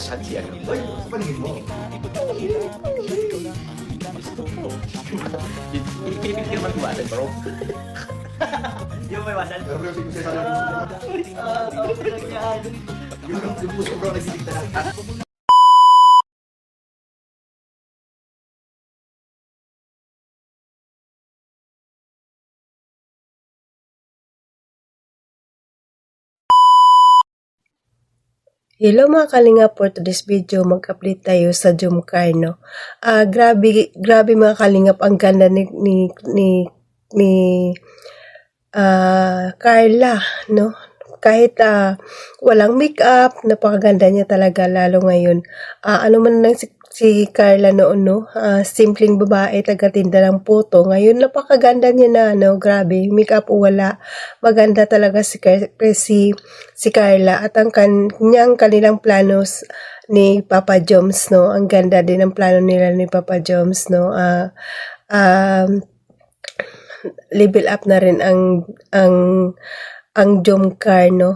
Nasaan si ano? Ay, sa paligid mo. Pinipigil man iwasan, bro. Yung may wasan. Pero yung sa'yo yung puso bro, nagsiligta na. Hello mga kalinga, for today's video mag-update tayo sa Jumcar, no. Grabe mga kalingap, ang ganda ni Carla, no. Kahit walang makeup, napakaganda niya talaga lalo ngayon. Ano man nang si Carla noon, no, simpleng babae, taga-tinda ng puto. Ngayon napakaganda niya na, no, grabe, makeup wala. Maganda talaga si Carla at ang kanilang planos ni Papa Joms, no. Ang ganda din ang plano nila ni Papa Joms, no. Level up na rin ang Jumcar, no.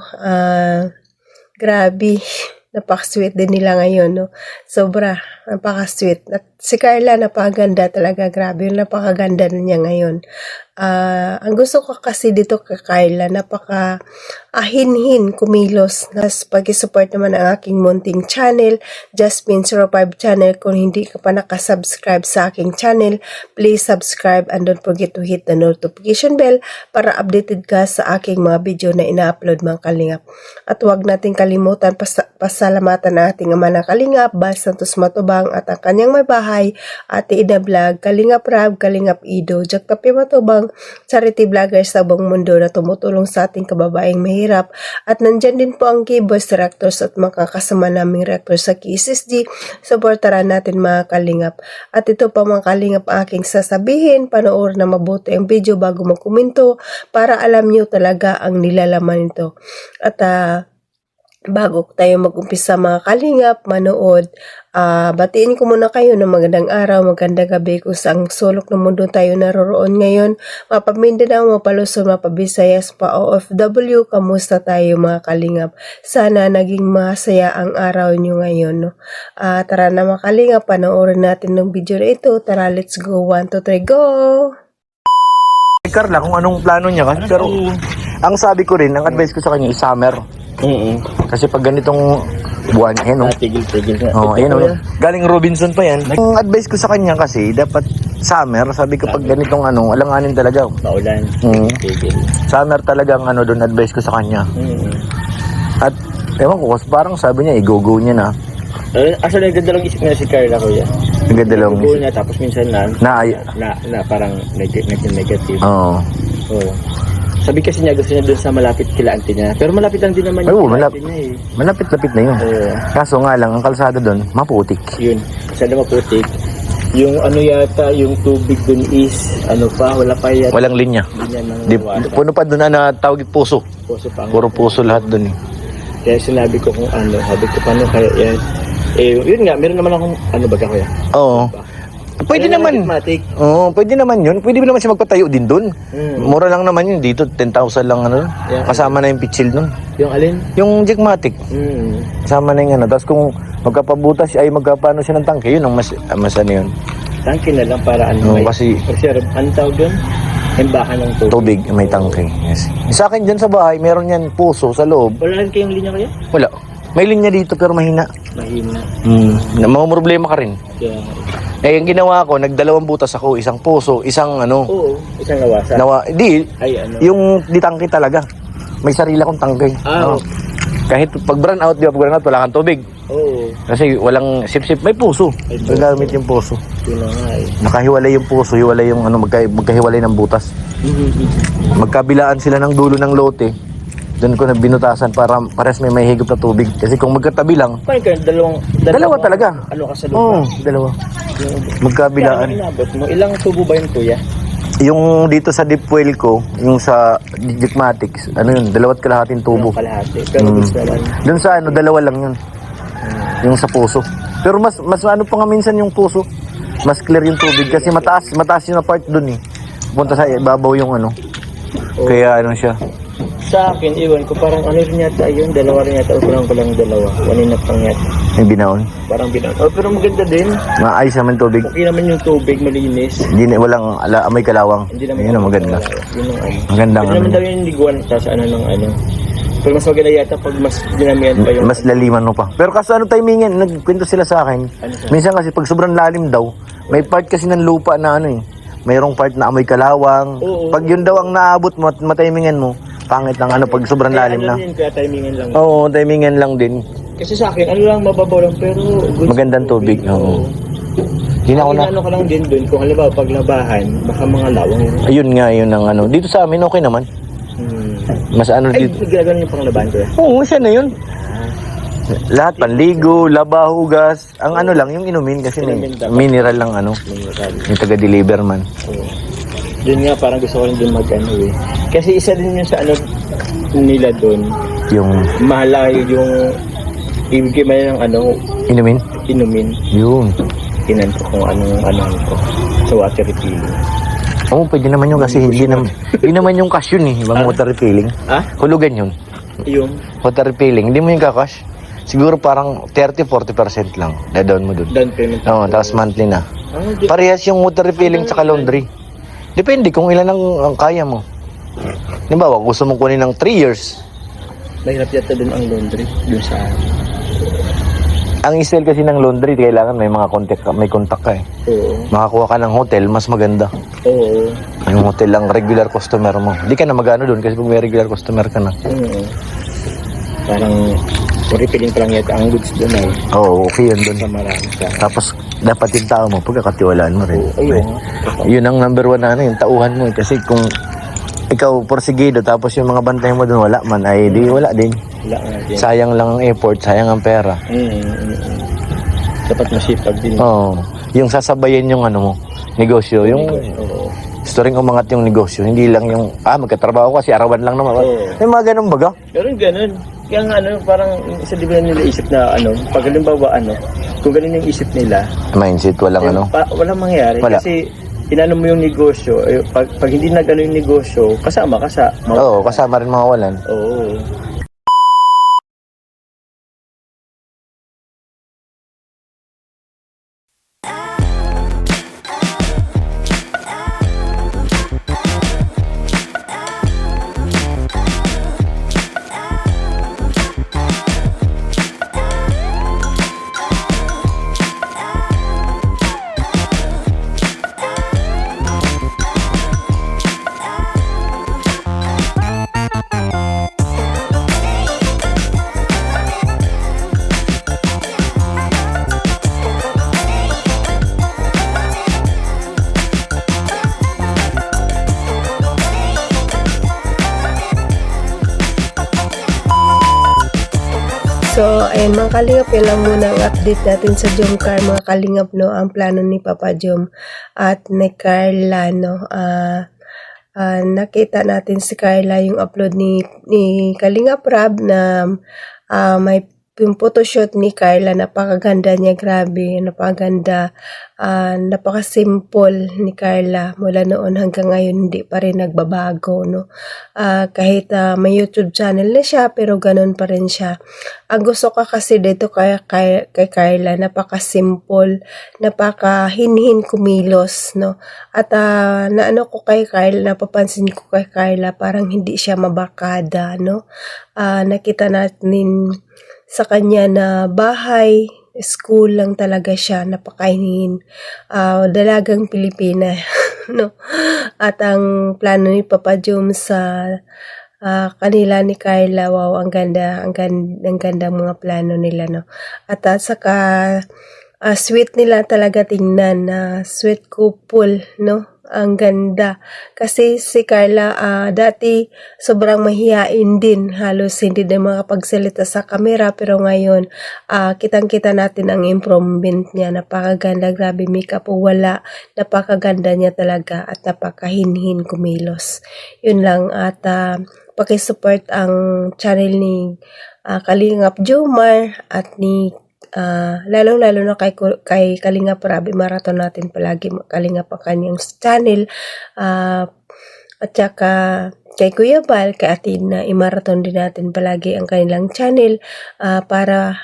Grabe, napaka-sweet din nila ngayon, no. Sobra, napaka-sweet. At si Carla, napakaganda talaga. Grabe, napakaganda niya ngayon. Ang gusto ko kasi dito kay Carla, napaka-hinhin, kumilos. Nas pag-support naman ang aking munting channel, Jasmine05 channel. Kung hindi ka pa nakasubscribe sa aking channel, please subscribe and don't forget to hit the notification bell para updated ka sa aking mga video na ina-upload mga kalingap. At huwag nating kalimutan pasalamatan nating ama ng kalingap, Bal Santos Matubang at ang kanyang may bahay, Ate Ida Vlog, Kalingap Rab, Kalingap Ido, Jack Kape Matubang, charity vloggers sa buong mundo na tumutulong sa ating kababaeng mahirap. At nandyan din po ang K-Boys Directors at mga kasama naming reactors sa KSSG. Supportaran natin mga kalingap. At ito pa mga kalingap aking sasabihin, panoorin na mabuti ang video bago magkomento para alam nyo talaga ang nilalaman nito. At bago tayo mag-umpisa mga kalingap, manood, batiin ko muna kayo ng magandang araw, magandang gabi kung saang sulok ng mundo tayo naroroon ngayon. Mapamindanao, mapaluson, mapabisayas, pa-OFW, kamusta tayo mga kalingap? Sana naging masaya ang araw nyo ngayon, no? Tara na mga kalingap, panoorin natin ng video na ito. Tara, let's go. 1, 2, 3, go! Carla kung anong plano niya kasi pero ang sabi ko rin, ang advice ko sa kanya is summer. Kasi pag ganitong buwan, ayun oh. Tigil-tigil na. Oh, ayun oh. Galing Robinson pa yan. Ang advice ko sa kanya kasi dapat summer, sabi ko pag ganitong alanganin talaga. Paulan. Tigil. Summer talaga ang doon advice ko sa kanya. At ewan ko, parang sabi niya i-go-go niya na. Asa na ganda lang isip niya si Carla, kuya. Ang ganda lang. Go niya tapos minsan na parang negative. Oo. Oo. Sabi kasi niya gusto niya doon sa malapit kila auntie niya. Pero malapit lang din naman Oo, auntie niya eh. Malapit-lapit na yun. Kaso nga lang, ang kalsada doon, maputik. Yun, kasi maputik. Yung yata, yung tubig doon is, wala pa yata. Walang linya. Puno pa doon na tawag puso. Puso pa. Puro puso lahat doon eh. Kaya sinabi ko kung sabi ko paano kaya yan. Yun nga, meron naman akong baga kuya. Oo. Pwede naman. Oo, pwede naman yun. Pwede naman siya magpatayo din doon. Mura lang naman yun. Dito, 10,000 lang Yeah. Kasama na yung pitchil doon. Yung alin? Yung Jackmatic. Kasama na yung Tapos kung magkapabutas, ay magkapano siya ng tangke, yun ang mas yun. Tangke na lang para kasi reserve. Ano tawag doon? Imbakan ng tubig. Tubig, may tangke. Yes. Sa akin dyan sa bahay, meron yan puso sa loob. Wala rin kayong linya kaya? Wala. May linya dito pero mahina. Mahina. Mga problema ka rin. Yeah. Yung ginawa ko, nagdalawang butas ako, isang puso, isang Oo, isang nawasa. Yung di tangke talaga. May sarili akong tangke. Kahit pag burn out, wala kang tubig. Oo. Kasi walang sip-sip, may puso. Gagamit yung puso. Yun na nga eh. Nakahiwalay yung puso, hiwalay yung magkahiwalay ng butas. Magkabilaan sila ng dulo ng lote. Doon ko na binutasan para pares may higop na tubig. Kasi kung magkatabi lang, paano kayo? Dalawa talaga. Ano ka sa Oo, lupa? dalawa. Magkabilaan. Inabot mo? Ilang tubo ba yun, kuya? Yung dito sa deep well ko, yung sa Digmatics, yun, 2 kalahating tubo. Kalahati. Pero gusto naman. Doon sa dalawa lang yun. Yung sa puso. Pero mas pa nga minsan yung puso. Mas clear yung tubig kasi mataas yung part doon eh. Punta sa ibabaw yung Oh. Kaya siya. Sa akin, iwan ko, parang ano rin yata yun, dalawa rin yata, o kulang dalawa. One and a half lang yata. May binaon. Parang bilang. Oh, pero maganda din. Maayos naman tubig. Okay naman yung tubig, malinis. Hindi na, walang amoy kalawang. Hindi naman. Ayun ang maganda. Yun ang ano. Magandang Hindi naman ano. daw yung liguan, sa ano ng ano. Pero mas maganda yata pag mas dinamihan pa yung... Mas laliman mo pa. Pero kaso ano timingan, nagkwento sila sa akin. Ano siya? Minsan kasi pag sobrang lalim daw, may part kasi ng lupa na ano eh. Mayroong part na amoy kalawang. Oo. Pag yun daw ang naabot mo at matimingan mo, pangit lang ano pag sobrang lalim na. Ano yun, kaya timingan lang. Oo, timingan lang din. Kasi sa akin, ano lang, mababaw lang, pero... good Magandang tubig, oo. Hindi na ako na... Ano ka lang din doon, kung halimbawa paglabahan, baka mga lawang yun. Ayun nga, yun ang ano. Dito sa amin, okay naman. Mas ano Ay, dito. ginagawa yung panglabahan ko eh. Oo, siya na yun. Lahat, panligo, laba, hugas. Ang ano lang, yung inumin kasi may mineral lang ano. Yung taga-deliver man. Oo. Doon nga, parang gusto ko rin doon mag-ano eh. Kasi isa din yun sa ano nila doon. Yung Mahalayo yung ibigay man ng ano, inumin. inumin. Yun. Tinan ko kung anong ano ko. Sa water refilling. Oo, pwede naman yun kasi hindi naman yung cash yun eh. Ibang water refilling. Ah? Hulugan yun. Yung Water refilling. Hindi mo yung kakash. Siguro parang 30-40% lang. Dadaan mo dun. down payment. Oo, tapos monthly na. Ah, di- Parehas yung water refilling sa laundry. Depende kung ilan ang kaya mo. Halimbawa, gusto mong kunin ng 3 years. mahirap yata doon ang laundry. Doon sa... Ang style kasi ng laundry, kailangan may mga contact ka eh. Oo. Makakuha ka ng hotel, mas maganda. Oo. Yung hotel lang regular customer mo. Hindi ka na magano doon kasi kung may regular customer ka na. Oo. Parang refilling pa lang yata ang goods doon ay. Oo, okay yun doon. Sa marami sa... Tapos, dapat yung tao mo, pagkakatiwalaan mo rin. Ayun. Yun ang number 1 na ano, yung tauhan mo eh. Kasi kung ikaw porsigido, tapos yung mga bantay mo doon wala man, ay di wala din. Wala nga din. Sayang lang ang effort, sayang ang pera. Dapat masipag din. Oo. Yung sasabayin yung ano mo, negosyo. Yung Oo. gusto rin umangat yung negosyo. Hindi lang yung, magkatrabaho kasi arawan lang naman. Oo. May mga ganun baga. Pero ganun. Kaya nga ano, parang isa di ba nila isip na ano, pag halimbawa ano, kung ganun yung isip nila, Mindset, walang ano. walang mangyayari. Wala. Kasi inano mo yung negosyo, pag hindi nag-ano yung negosyo, kasama ka sa... Oo, kasama rin mawawalan. Oo. So, ayun mga kalingap, yun lang muna ang update natin sa Jomcar mga kalingap, no, ang plano ni Papa Jom at ni Carla, no. Nakita natin si Carla yung upload ni Kalingap Rab na may yung photoshoot ni Carla, napakaganda niya, grabe, napakaganda, napaka-simple ni Carla, mula noon hanggang ngayon hindi pa rin nagbabago, no. Kahit may YouTube channel na siya, pero ganun pa rin siya. Ang gusto ko kasi dito kay Carla, napaka-simple, napaka-hinhin kumilos, no. At naano ko kay Carla, napapansin ko kay Carla, parang hindi siya mabakada, no. Nakita natin sa kanya na bahay, school lang talaga siya, napakainin, dalagang Pilipina, no. At ang plano ni Papa Jom sa kanila ni Carla, wow, ang ganda mga plano nila, no. At saka sweet nila talaga tingnan, sweet couple, no. Ang ganda. Kasi si Carla dati sobrang mahiyain din. Halos hindi din makapagsalita sa camera. Pero ngayon, kitang-kita natin ang improvement niya. Napakaganda. Grabe, makeup o wala. Napakaganda niya talaga. At napakahinhin kumilos. Yun lang. At pakisupport ang channel ni Kalingap Jomar at ni lalo na kay Kalingap Rab, marathon natin palagi Kalingap ang kanyang channel, At saka kay Kuya Bal, kay Athena, i-marathon din natin palagi ang kanilang channel para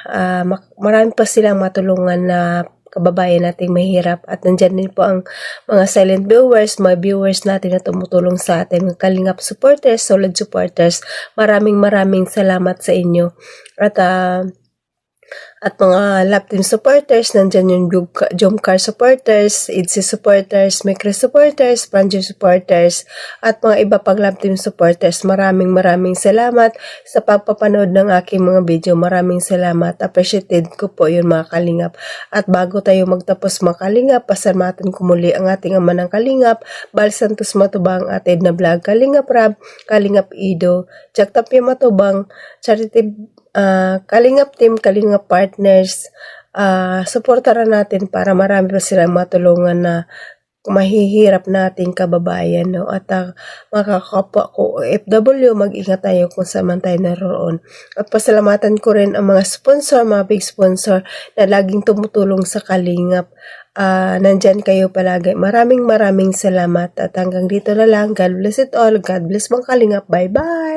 marami pa silang matulungan na kababayan nating mahirap. At nandyan din po ang mga silent viewers, mga viewers natin na tumutulong sa atin, mga Kalingap supporters, solid supporters. Maraming salamat sa inyo. At mga lap team supporters, nandyan yung Jomcar supporters, IDC supporters, Micro supporters, Panjo supporters, at mga iba pang lap team supporters. Maraming salamat sa pagpapanood ng aking mga video. Maraming salamat. Appreciated ko po yun mga Kalingap. At bago tayo magtapos mga Kalingap, pasalamatan ko muli ang ating ama ng Kalingap, Bal Santos Matubang, atin na vlog, Kalingap Rab, Kalingap Ido, Jack Tapia Matubang, Charity Kalingap team, Kalingap partners, supportaran natin para marami pa silang matulungan na mahihirap nating kababayan, no? At mga kapwa ko OFW, mag-ingat tayo kung saan man tayo naroon. At pasalamatan ko rin ang mga sponsor, mga big sponsor na laging tumutulong sa Kalingap. Nandyan kayo palagi. Maraming salamat. At hanggang dito na lang. God bless it all. God bless mga Kalingap. Bye-bye!